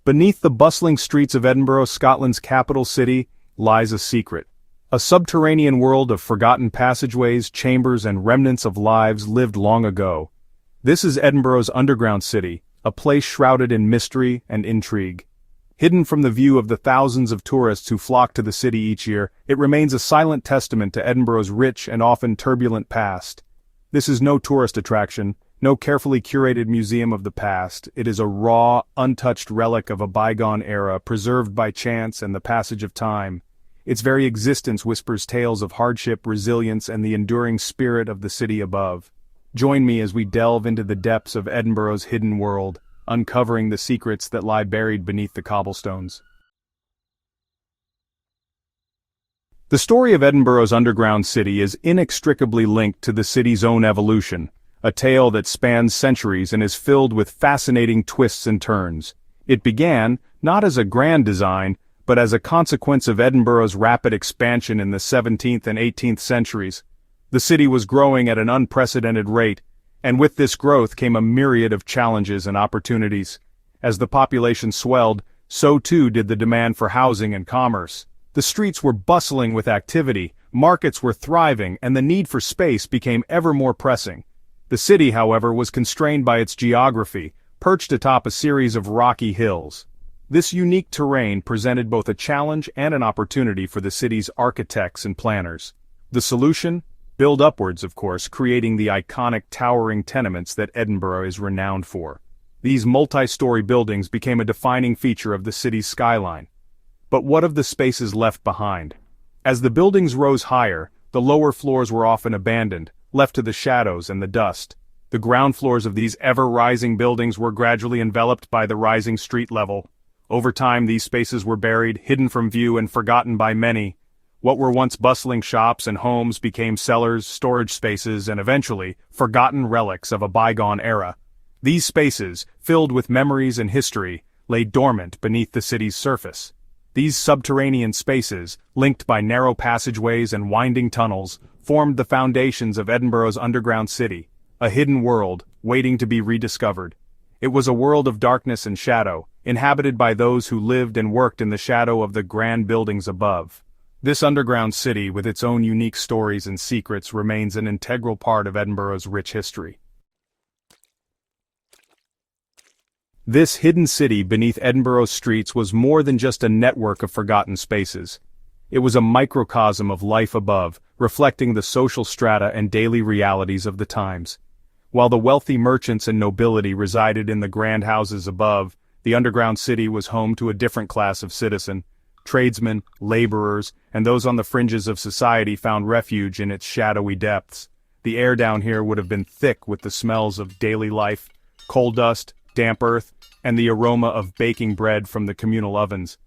Beneath the bustling streets of Edinburgh, Scotland's capital city, lies a secret. A subterranean world of forgotten passageways, chambers, and remnants of lives lived long ago. This is Edinburgh's underground city, a place shrouded in mystery and intrigue. Hidden from the view of the thousands of tourists who flock to the city each year, it remains a silent testament to Edinburgh's rich and often turbulent past. This is no tourist attraction, no carefully curated museum of the past. It is a raw, untouched relic of a bygone era, preserved by chance and the passage of time. Its very existence whispers tales of hardship, resilience, and the enduring spirit of the city above. Join me as we delve into the depths of Edinburgh's hidden world, uncovering the secrets that lie buried beneath the cobblestones. The story of Edinburgh's underground city is inextricably linked to the city's own evolution, a tale that spans centuries and is filled with fascinating twists and turns. It began, not as a grand design, but as a consequence of Edinburgh's rapid expansion in the 17th and 18th centuries. The city was growing at an unprecedented rate, and with this growth came a myriad of challenges and opportunities. As the population swelled, so too did the demand for housing and commerce. The streets were bustling with activity, markets were thriving, and the need for space became ever more pressing. The city, however, was constrained by its geography, perched atop a series of rocky hills. This unique terrain presented both a challenge and an opportunity for the city's architects and planners. The solution? Build upwards, of course, creating the iconic towering tenements that Edinburgh is renowned for. These multi-story buildings became a defining feature of the city's skyline. But what of the spaces left behind? As the buildings rose higher, the lower floors were often abandoned, left to the shadows and the dust. The ground floors of these ever-rising buildings were gradually enveloped by the rising street level. Over time, these spaces were buried, hidden from view, and forgotten by many. What were once bustling shops and homes became cellars, storage spaces, and eventually, forgotten relics of a bygone era. These spaces, filled with memories and history, lay dormant beneath the city's surface. These subterranean spaces, linked by narrow passageways and winding tunnels, formed the foundations of Edinburgh's underground city, a hidden world, waiting to be rediscovered. It was a world of darkness and shadow, inhabited by those who lived and worked in the shadow of the grand buildings above. This underground city, with its own unique stories and secrets, remains an integral part of Edinburgh's rich history. This hidden city beneath Edinburgh's streets was more than just a network of forgotten spaces. It was a microcosm of life above, reflecting the social strata and daily realities of the times. While the wealthy merchants and nobility resided in the grand houses above, the underground city was home to a different class of citizen. Tradesmen, laborers, and those on the fringes of society found refuge in its shadowy depths. The air down here would have been thick with the smells of daily life, coal dust, damp earth, and the aroma of baking bread from the communal ovens.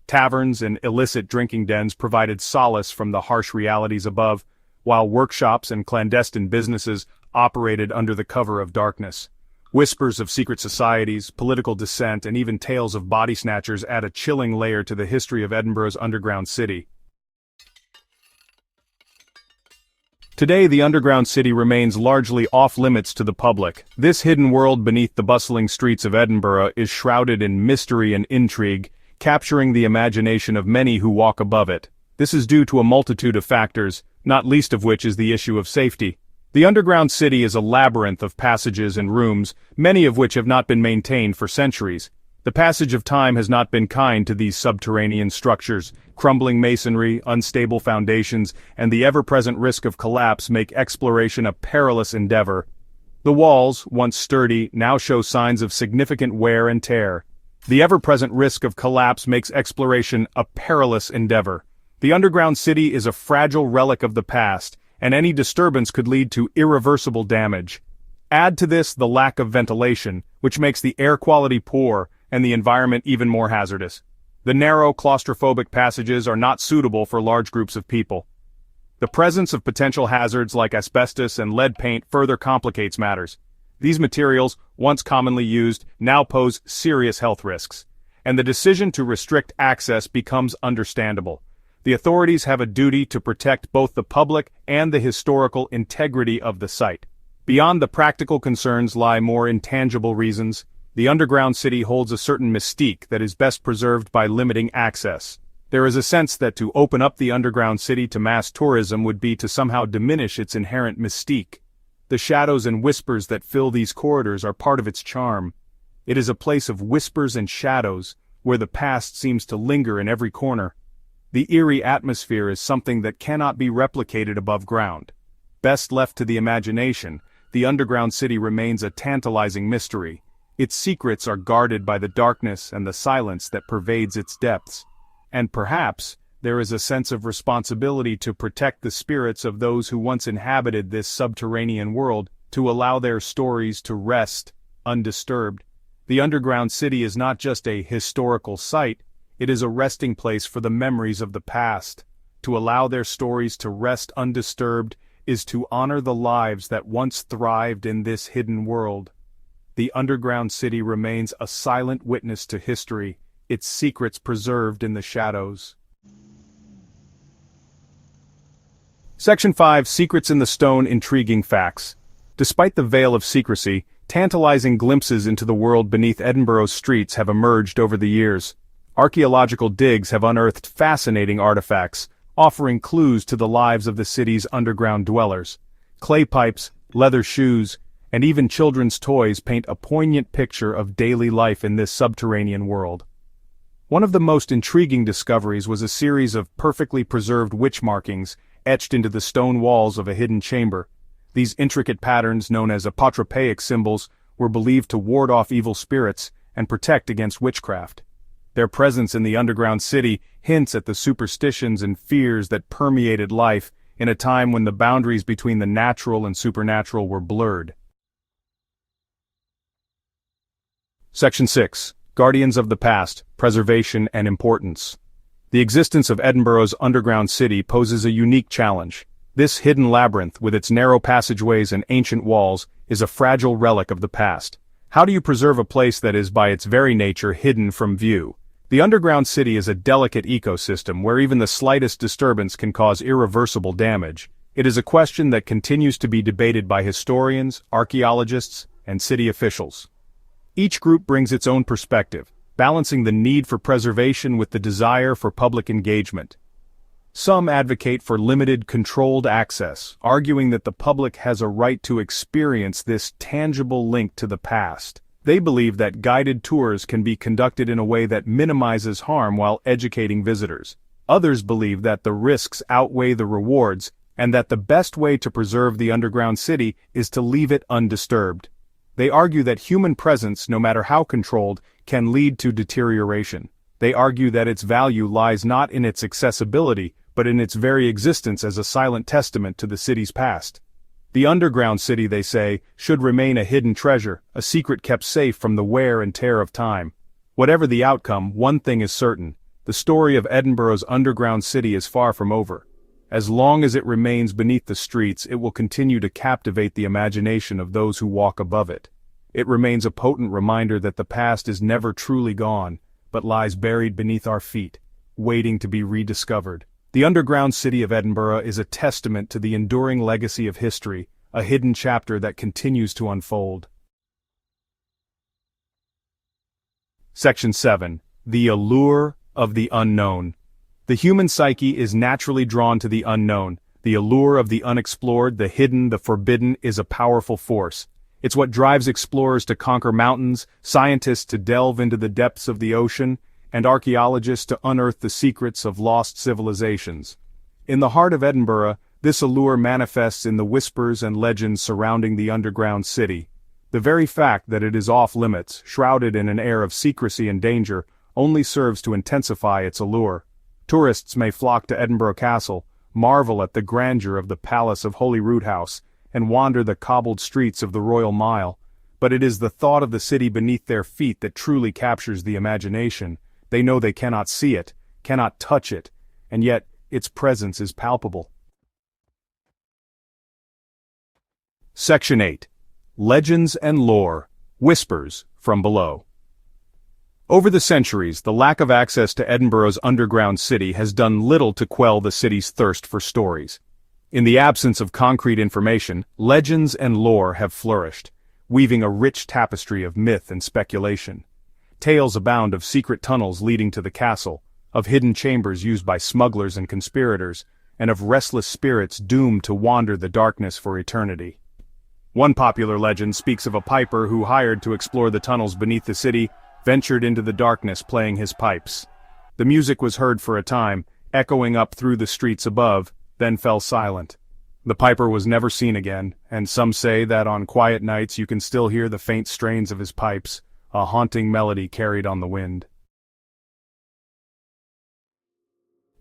Taverns and illicit drinking dens provided solace from the harsh realities above, while workshops and clandestine businesses operated under the cover of darkness. Whispers of secret societies, political dissent, and even tales of body snatchers add a chilling layer to the history of Edinburgh's underground city. Today, the underground city remains largely off-limits to the public. This hidden world beneath the bustling streets of Edinburgh is shrouded in mystery and intrigue, capturing the imagination of many who walk above it. This is due to a multitude of factors, not least of which is the issue of safety. The underground city is a labyrinth of passages and rooms, many of which have not been maintained for centuries. The passage of time has not been kind to these subterranean structures. Crumbling masonry, unstable foundations, and the ever-present risk of collapse make exploration a perilous endeavor. The walls, once sturdy, now show signs of significant wear and tear. The ever-present risk of collapse makes exploration a perilous endeavor. The underground city is a fragile relic of the past, and any disturbance could lead to irreversible damage. Add to this the lack of ventilation, which makes the air quality poor and the environment even more hazardous. The narrow, claustrophobic passages are not suitable for large groups of people. The presence of potential hazards like asbestos and lead paint further complicates matters. These materials, once commonly used, now pose serious health risks, and the decision to restrict access becomes understandable. The authorities have a duty to protect both the public and the historical integrity of the site. Beyond the practical concerns lie more intangible reasons. The underground city holds a certain mystique that is best preserved by limiting access. There is a sense that to open up the underground city to mass tourism would be to somehow diminish its inherent mystique. The shadows and whispers that fill these corridors are part of its charm. It is a place of whispers and shadows, where the past seems to linger in every corner. The eerie atmosphere is something that cannot be replicated above ground. Best left to the imagination, the underground city remains a tantalizing mystery. Its secrets are guarded by the darkness and the silence that pervades its depths. And perhaps, there is a sense of responsibility to protect the spirits of those who once inhabited this subterranean world, to allow their stories to rest undisturbed. The underground city is not just a historical site, it is a resting place for the memories of the past. To allow their stories to rest undisturbed is to honor the lives that once thrived in this hidden world. The underground city remains a silent witness to history, its secrets preserved in the shadows. Section 5. Secrets in the Stone. Intriguing facts. Despite the veil of secrecy, tantalizing glimpses into the world beneath Edinburgh's streets have emerged over the years. Archaeological digs have unearthed fascinating artifacts, offering clues to the lives of the city's underground dwellers. Clay pipes, leather shoes, and even children's toys paint a poignant picture of daily life in this subterranean world. One of the most intriguing discoveries was a series of perfectly preserved witch markings etched into the stone walls of a hidden chamber. These intricate patterns, known as apotropaic symbols, were believed to ward off evil spirits and protect against witchcraft. Their presence in the underground city hints at the superstitions and fears that permeated life in a time when the boundaries between the natural and supernatural were blurred. Section 6. Guardians of the Past, Preservation and Importance. The existence of Edinburgh's underground city poses a unique challenge. This hidden labyrinth, with its narrow passageways and ancient walls, is a fragile relic of the past. How do you preserve a place that is by its very nature hidden from view? The underground city is a delicate ecosystem where even the slightest disturbance can cause irreversible damage. It is a question that continues to be debated by historians, archaeologists, and city officials. Each group brings its own perspective, balancing the need for preservation with the desire for public engagement. Some advocate for limited, controlled access, arguing that the public has a right to experience this tangible link to the past. They believe that guided tours can be conducted in a way that minimizes harm while educating visitors. Others believe that the risks outweigh the rewards, and that the best way to preserve the underground city is to leave it undisturbed. They argue that human presence, no matter how controlled, can lead to deterioration. They argue that its value lies not in its accessibility, but in its very existence as a silent testament to the city's past. The underground city, they say, should remain a hidden treasure, a secret kept safe from the wear and tear of time. Whatever the outcome, one thing is certain: the story of Edinburgh's underground city is far from over. As long as it remains beneath the streets, it will continue to captivate the imagination of those who walk above it. It remains a potent reminder that the past is never truly gone, but lies buried beneath our feet, waiting to be rediscovered. The underground city of Edinburgh is a testament to the enduring legacy of history, a hidden chapter that continues to unfold. Section 7. The Allure of the Unknown. The human psyche is naturally drawn to the unknown. The allure of the unexplored, the hidden, the forbidden is a powerful force. It's what drives explorers to conquer mountains, scientists to delve into the depths of the ocean, and archaeologists to unearth the secrets of lost civilizations. In the heart of Edinburgh, this allure manifests in the whispers and legends surrounding the underground city. The very fact that it is off-limits, shrouded in an air of secrecy and danger, only serves to intensify its allure. Tourists may flock to Edinburgh Castle, marvel at the grandeur of the Palace of Holyrood House, and wander the cobbled streets of the Royal Mile. But it is the thought of the city beneath their feet that truly captures the imagination. They know they cannot see it, cannot touch it, and yet its presence is palpable. Section 8. Legends and Lore. Whispers from Below. Over the centuries, the lack of access to Edinburgh's underground city has done little to quell the city's thirst for stories. In the absence of concrete information, legends and lore have flourished. weaving a rich tapestry of myth and speculation. Tales abound of secret tunnels leading to the castle, of hidden chambers used by smugglers and conspirators, and of restless spirits doomed to wander the darkness for eternity. One popular legend speaks of a piper who, hired to explore the tunnels beneath the city, ventured into the darkness playing his pipes. The music was heard for a time, echoing up through the streets above, then fell silent. The piper was never seen again, and some say that on quiet nights you can still hear the faint strains of his pipes, a haunting melody carried on the wind.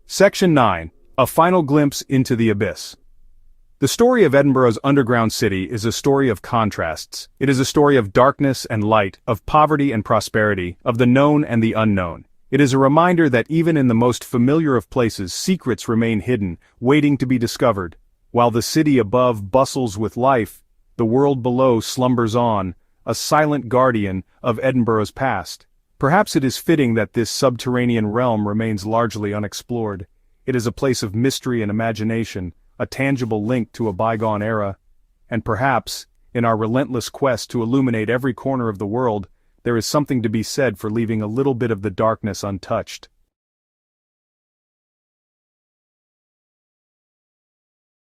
Section 9. A final glimpse into the abyss. The story of Edinburgh's underground city is a story of contrasts. It is a story of darkness and light, of poverty and prosperity, of the known and the unknown. It is a reminder that even in the most familiar of places, secrets remain hidden, waiting to be discovered. While the city above bustles with life, the world below slumbers on, a silent guardian of Edinburgh's past. Perhaps it is fitting that this subterranean realm remains largely unexplored. It is a place of mystery and imagination, a tangible link to a bygone era. And perhaps, in our relentless quest to illuminate every corner of the world, there is something to be said for leaving a little bit of the darkness untouched.